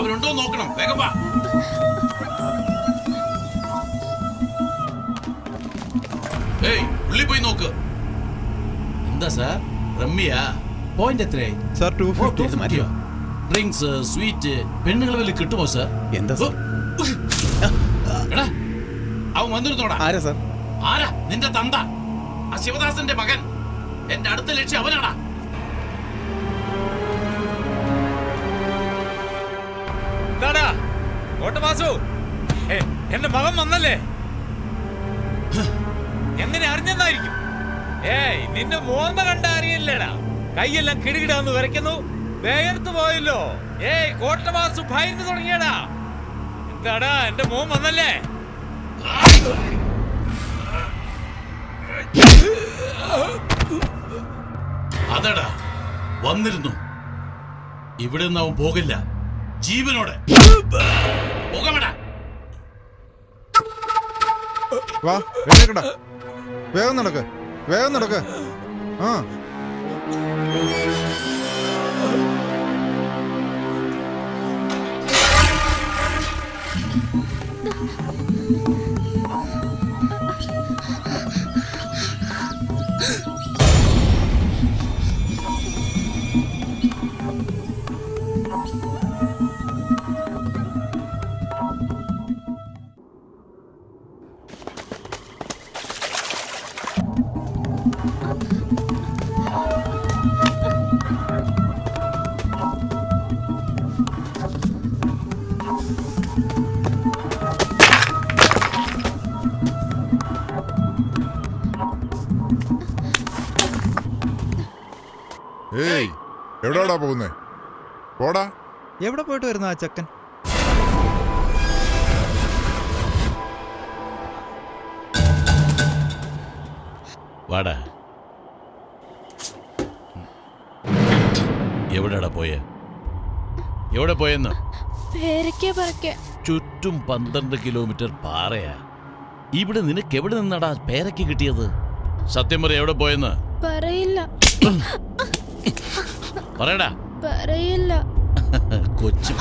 അവനുണ്ടോ നോക്കണം. വേഗം വാ. ഏയ്, ഉള്ളി പോയി നോക്ക്. എന്താ സാർ, റമ്മിയാ? പോയിന്റ് എത്രയായി സാർ? 250 മതിയോ? ഡ്രിങ്ക്സ്, സ്വീറ്റ്, പെണ്ണുങ്ങൾ വല്ല കിട്ടുമോ സാർ? എന്താ സാർ? എടാ, അവൻ വന്നിരുന്നോടാ. ആരാ സാർ? ആരാ? നിന്റെ തന്ത, ആ ശിവദാസന്റെ മകൻ. എന്റെ അടുത്ത ലക്ഷ്യം അവനാടാ. എന്റെ മകൻ വന്നല്ലേ? എങ്ങനെ അറിഞ്ഞെന്നായിരിക്കും? ഏയ്, നിന്റെ മോന്ത കണ്ട അറിയില്ലടാ. കൈയെല്ലാം കിടുകിടാന്ന് വരയ്ക്കുന്നു, വേർത്ത് പോയല്ലോ. ഏയ്, കോട്ടവാസു ഭയന്ന് തുടങ്ങിയടാ. എന്താടാ, എന്റെ മോൻ വന്നല്ലേ? അതെടാ, വന്നിരുന്നു. ഇവിടെ നിന്ന് അവൻ പോകില്ല, ജീവനോടെ. പോകമടാ. വാ, എഴുന്നേക്കടാ. വേഗം നടക്ക്, വേഗം നടക്ക്. ആ, ഏയ്, എവിടാടാ പോകുന്നേ? പോടാ. എവിടെ പോയിട്ട് വരുന്ന ആ ചെക്കൻ? വാടാ. എവിടെടാ പോയെ? എവിടെ പോയെന്ന്? ചുറ്റും 12 കിലോമീറ്റർ പാറയാ. ഇവിടെ നിനക്ക് എവിടെ നിന്നാടാ പേരയ്ക്ക് കിട്ടിയത്? സത്യം പറ, എവിടെ പോയെന്ന്? പറയില്ല. പറയടാ. പറയില്ല. കൊച്ചു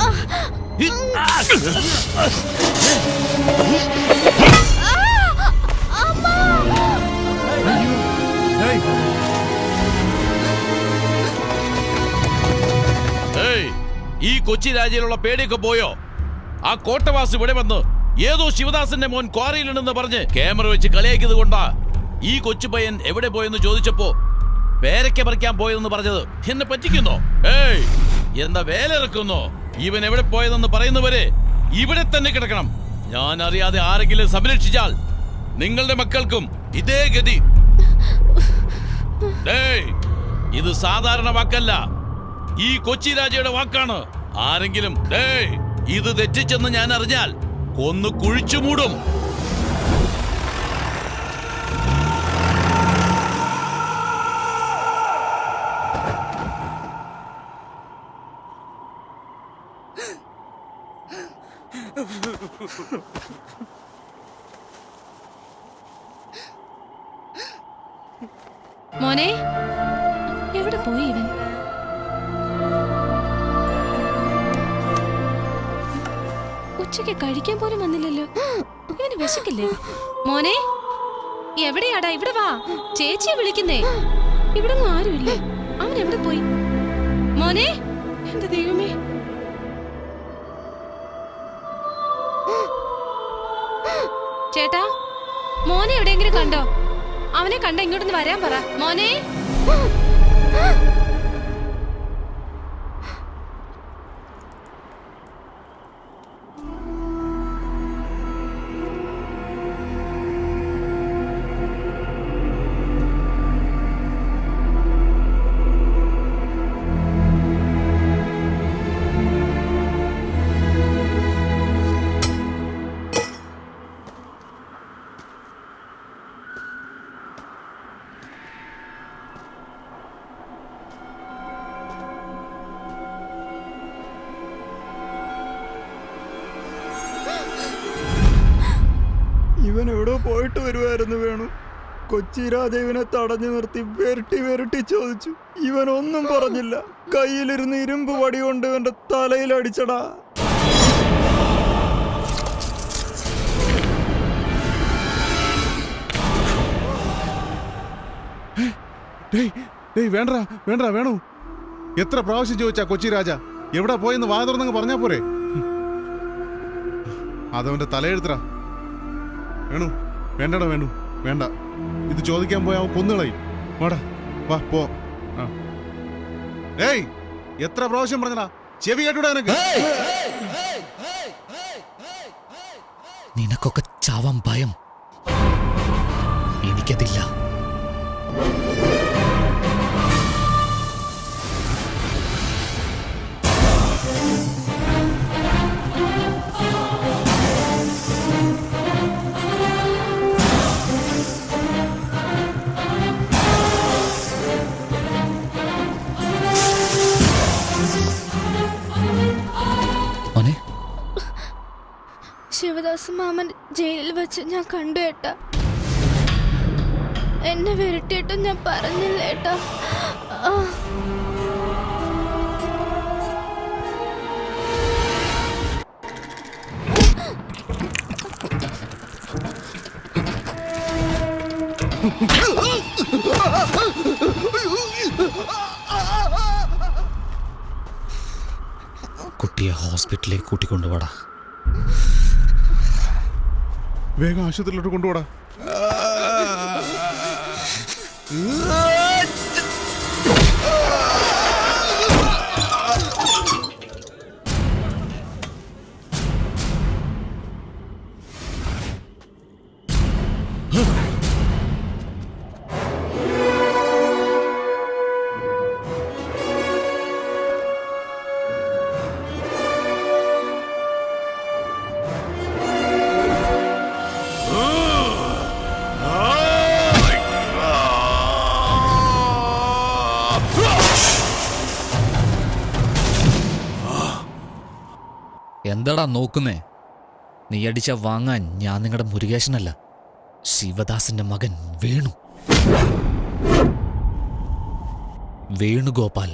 ഈ കൊച്ചി രാജ്യയിലുള്ള പേടിയൊക്കെ പോയോ? ആ കോട്ടവാസ് ഇവിടെ വന്ന് ഏതോ ശിവദാസന്റെ മോൻ ക്വാറിയിലുണ്ടെന്ന് പറഞ്ഞ് ക്യാമറ വെച്ച് കളിയാക്കിയത് കൊണ്ടാ ഈ കൊച്ചു പയ്യൻ എവിടെ പോയെന്ന് ചോദിച്ചപ്പോ പേരയ്ക്ക പറിക്കാൻ പോയതെന്ന് പറഞ്ഞത്. എന്നെ പറ്റിക്കുന്നോ? ഏയ്, എന്താ വേല ഇറക്കുന്നോ? ഇവൻ എവിടെ പോയതെന്ന് പറയുന്നവരെ ഇവിടെ തന്നെ കിടക്കണം. ഞാൻ അറിയാതെ ആരെങ്കിലും സംരക്ഷിച്ചാൽ നിങ്ങളുടെ മക്കൾക്കും ഇതേ ഗതി. ഇത് സാധാരണ വാക്കല്ല, ഈ കൊച്ചി രാജയുടെ വാക്കാണ്. ആരെങ്കിലും ഇത് തെറ്റിച്ചെന്ന് ഞാൻ അറിഞ്ഞാൽ കൊന്നു കുഴിച്ചു മൂടും. മോനെ, എവിടെ പോയി ഇവൻ? ഉച്ചയ്ക്ക് കഴിക്കാൻ പോലും വന്നില്ലല്ലോ. ഇവന് വിശക്കില്ലേ? മോനെ, എവിടെയാടാ? ഇവിടെ വാ, ചേച്ചിയെ വിളിക്കുന്നേ. ഇവിടെ ഒന്നും ആരുമില്ലേ. അവൻ എവിടെ പോയി? മോനെ, എന്റെ ദൈവമേ. ചേട്ടാ, മോനെ എവിടെയെങ്കിലും കണ്ടോ? അവനെ കണ്ട ഇങ്ങോട്ടൊന്ന് വരാൻ പറ. മോനെ, ഇവൻ എവിടെ പോയിട്ട് വരുമായിരുന്നു വേണു. കൊച്ചി രാജീവിനെ തടഞ്ഞു നിർത്തി വെരട്ടി വെരട്ടി ചോദിച്ചു. ഇവൻ ഒന്നും പറഞ്ഞില്ല. കയ്യിലിരുന്ന് ഇരുമ്പ് വടി കൊണ്ട് ഇവന്റെ തലയിൽ അടിച്ചടാ. വേണ്ട വേണ്ട വേണു, എത്ര പ്രാവശ്യം ചോദിച്ചാ കൊച്ചി രാജ എവിടെ പോയെന്ന് വാ തുറന്നങ്ങ് പറഞ്ഞാ പോരെ? അതവന്റെ തലയെഴുത്തറ. വേണു വേണ്ടടാ, വേണു വേണ്ട. ഇത് ചോദിക്കാൻ പോയാ അവൻ കൊന്നുകളയും. വാടാ വാ പോ. ഏയ് എത്ര പ്രാവശ്യം പറഞ്ഞടാ, ചെവി കേട്ടൂടാ നിനക്ക്? നിനക്കൊക്കെ ചാവാൻ ഭയം, എനിക്കതില്ല. ശിവദാസ് മാമൻ ജയിലിൽ വെച്ച് ഞാൻ കണ്ടു ഏട്ടാ. എന്നെ വിരട്ടിയിട്ടും ഞാൻ പറഞ്ഞില്ല ഏട്ടാ. കുട്ടിയെ ഹോസ്പിറ്റലിലേക്ക് കൂട്ടിക്കൊണ്ടുപോടാ. വേഗം ആശുപത്രിയിലോട്ട് കൊണ്ടുപോടാ. എന്താടാ നോക്കുന്നേ? നീ അടിച്ച വാങ്ങാൻ ഞാൻ നിങ്ങളുടെ മുരുകേശനല്ല, ശിവദാസിന്റെ മകൻ വേണു. വേണുഗോപാൽ.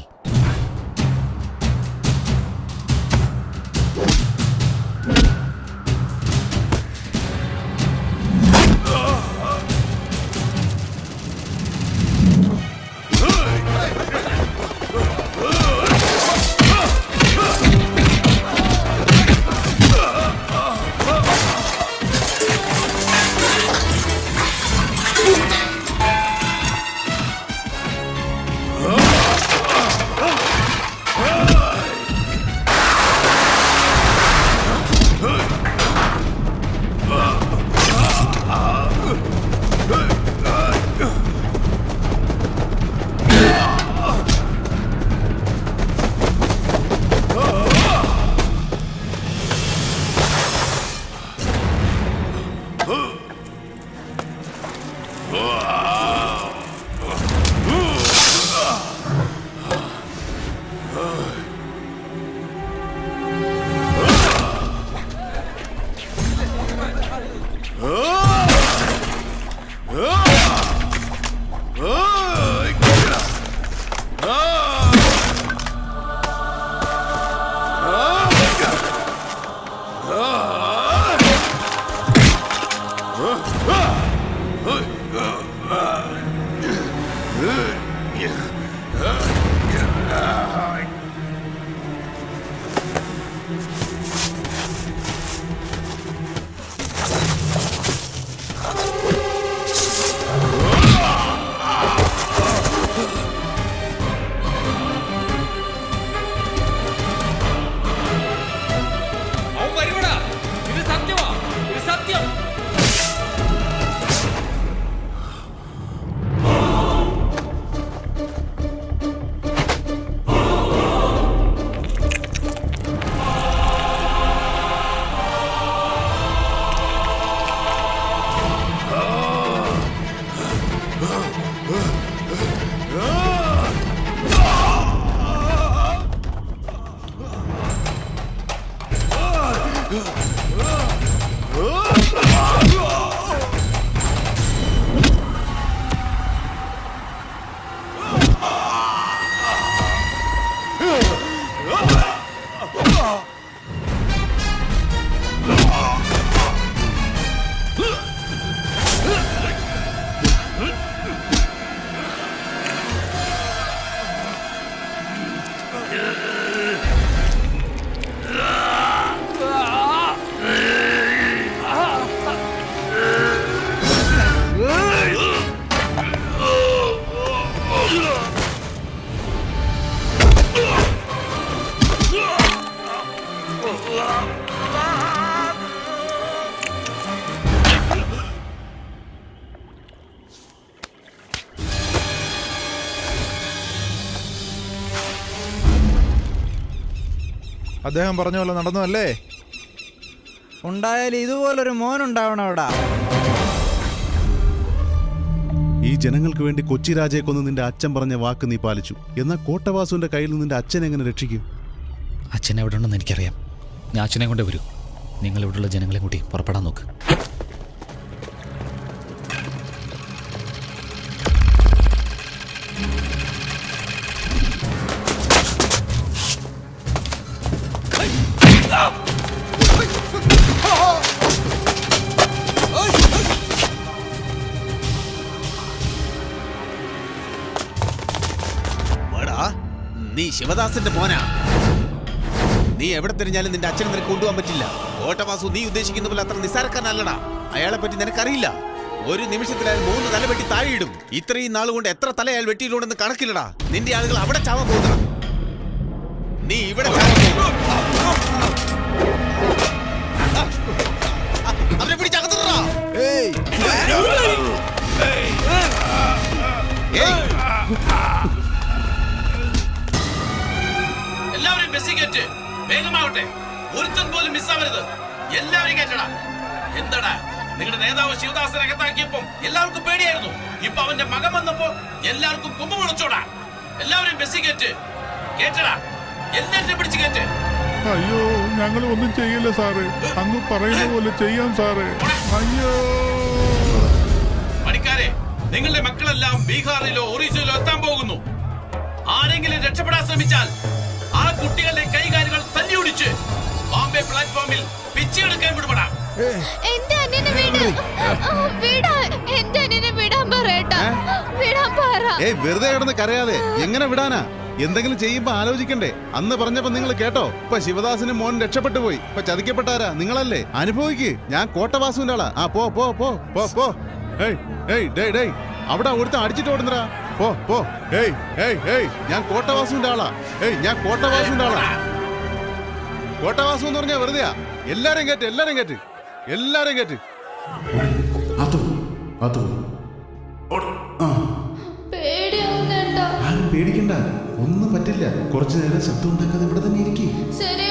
അദ്ദേഹം പറഞ്ഞ പോലെ നടന്നു അല്ലേ? ഉണ്ടായാൽ ഇതുപോലൊരു മോൻ ഉണ്ടാവണോടാ. ഈ ജനങ്ങൾക്ക് വേണ്ടി കൊച്ചി രാജയെ കൊന്ന് നിന്റെ അച്ഛൻ പറഞ്ഞ വാക്ക് നീ പാലിച്ചു. എന്നാൽ കോട്ടവാസുവിന്റെ കയ്യിൽ നിന്ന് നിന്റെ അച്ഛൻ എങ്ങനെ രക്ഷിക്കും? അച്ഛൻ എവിടെ ഉണ്ടെന്ന് എനിക്കറിയാം. ഞാൻ അച്ഛനെ കൊണ്ടേ വരൂ. നിങ്ങൾ ഇവിടെയുള്ള ജനങ്ങളെ കൂട്ടി പുറപ്പെടാൻ നോക്ക്. നീ ശിവദാസന്റെ മോനാ. നീ എവിടെ തിരിഞ്ഞാലും നിന്റെ അച്ഛനെ നിനക്ക് കൊണ്ടുപോകാൻ പറ്റില്ല. കോട്ടവാസു നീ ഉദ്ദേശിക്കുന്ന പോലെ അത്ര നിസ്സാരക്കാരനല്ലടാ. അയാളെ പറ്റി നിനക്കറിയില്ല. ഒരു നിമിഷത്തിൽ അയാൾ 3 തല വെട്ടി താഴെയിടും. ഇത്രയും നാൾ കൊണ്ട് എത്ര തല അയാൾ വെട്ടിയിട്ടുണ്ടെന്ന് കണക്കില്ലടാ. നിന്റെ ആളുകൾ അവിടെ ചാവാൻ പോകുന്നടാ. നീ ഇവിടെ അവരെ പിടിച്ചകത്തിടാ. എല്ലാവരും ബസ്സിൽ കയറ്റ്. വേഗമാവട്ടെ. ഒരുത്തൻ പോലും മിസ്സാവരുത്. എല്ലാവരും കയറ്റടാ. എന്താടാ നിങ്ങളുടെ നേതാവ് ശിവദാസനെ അകത്താക്കിയപ്പം എല്ലാവർക്കും പേടിയായിരുന്നു. ഇപ്പൊ അവന്റെ മകൻ വന്നപ്പോ എല്ലാവർക്കും കൊമ്പ് വിളിച്ചോടാ. എല്ലാവരും ബസ്സിൽ കയറ്റ്. കേറ്റടാ. എല്ലാവരും പിടിച്ച് കയറ്റ്. അയ്യോ, ഞങ്ങൾ ഒന്നും ചെയ്യില്ല സാറേ. അങ്ങ് പറയുന്ന പോലെ ചെയ്യാം സാറേ. അയ്യോ, പണിക്കാരെ, നിങ്ങളുടെ മക്കളെല്ലാം ബീഹാറിലോ ഒറീസയിലോ എത്താൻ പോകുന്നു. ആരെങ്കിലും രക്ഷപ്പെടാൻ ശ്രമിച്ചാൽ ആ കുട്ടികളുടെ കൈകാലുകൾ തല്ലിയൊടിച്ച് ബോംബെ പ്ലാറ്റ്ഫോമിൽ പിച്ചെടുക്കാൻ വിടുപെടാം. എന്റെ അനിയനെ എന്റെ അനിയനെ വിടാൻ പറയട്ടാ. വിടാൻ പറ. വെറുതെ കിടന്ന് കരയാതെ. എങ്ങനെ വിടാനാ? എന്തെങ്കിലും ചെയ്യുമ്പോ ആലോചിക്കണ്ടേ? അന്ന് പറഞ്ഞപ്പോ നിങ്ങൾ കേട്ടോ? ഇപ്പൊ ശിവദാസിന് മോൻ രക്ഷപ്പെട്ടു പോയി. ഇപ്പൊ ചതിക്കപ്പെട്ടാരാ? നിങ്ങളല്ലേ? അനുഭവിക്ക്. ഞാൻ കോട്ടവാസുവിന്റെ ആളാ. ആ പോ പോ പോ പോ പോ. അവിടെ ഒരുത്തം അടിച്ചിട്ട് ഓടുന്നടാ. പോ പോ. ഞാൻ കോട്ടവാസുവിന്റെ ആളാ. ഞാൻ കോട്ടവാസുവിന്റെ ആളാ. കോട്ടവാസു എന്ന് പറഞ്ഞാ വെറുതെയാ. എല്ലാരും കേട്ട്, എല്ലാരും കേട്ട്, എല്ലാരും കേട്ട്. പേടിയാവുന്നേട്ടാ. പേടിക്കണ്ട, ഒന്നും പറ്റില്ല. കുറച്ചു നേരം ശബ്ദം ഉണ്ടാക്കാതെ ഇവിടെ തന്നെ ഇരിക്കും. ശരി